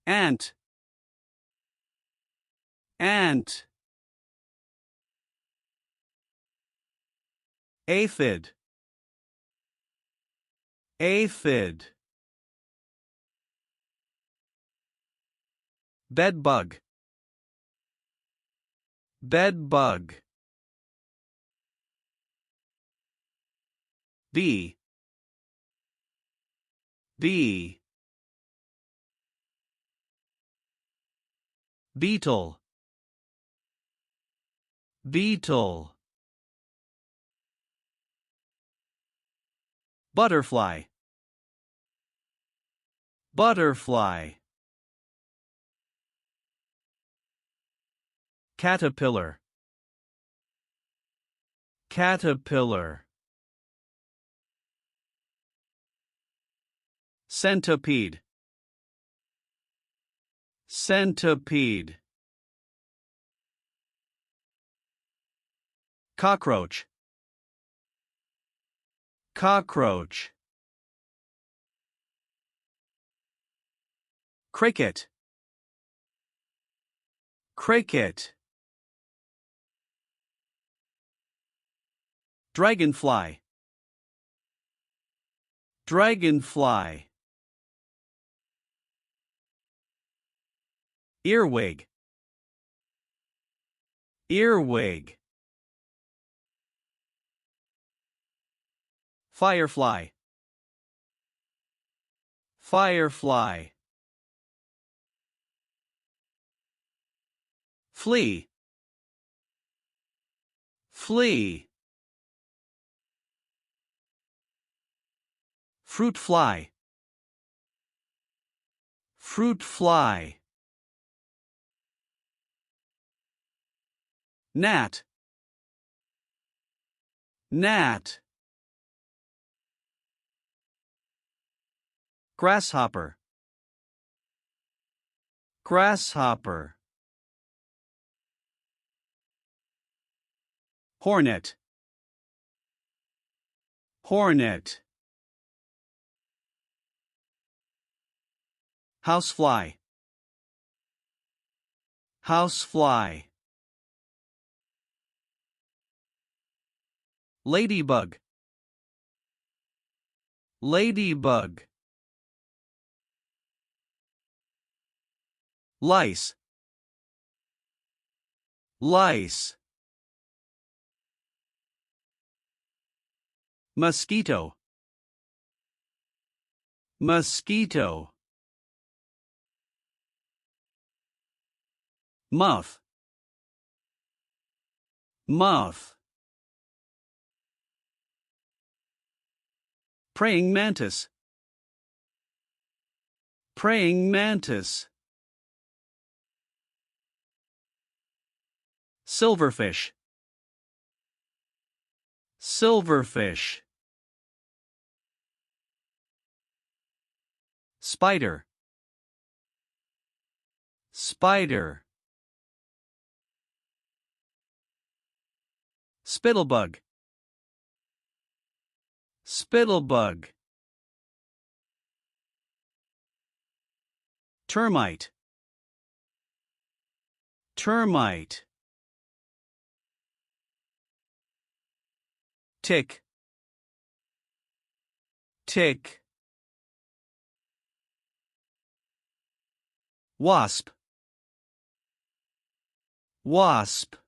ant, ant. Aphid, aphid. Bedbug, bedbug. Bee, bee. Beetle, beetle. Butterfly, butterfly. Caterpillar, caterpillar. Centipede, centipede. Cockroach, cockroach. Cricket, cricket. Dragonfly, dragonfly. Earwig, earwig. Firefly, firefly. Flea, flea. Fruit fly, fruit fly. Gnat, gnat. Grasshopper, grasshopper. Hornet, hornet. Housefly, housefly. Ladybug, ladybug. Lice, lice. Mosquito, mosquito. Muff, muff. Praying mantis, praying mantis. Silverfish, silverfish. Spider, spider. Spittlebug, spittlebug. Termite, termite. Tick, tick. Wasp, wasp.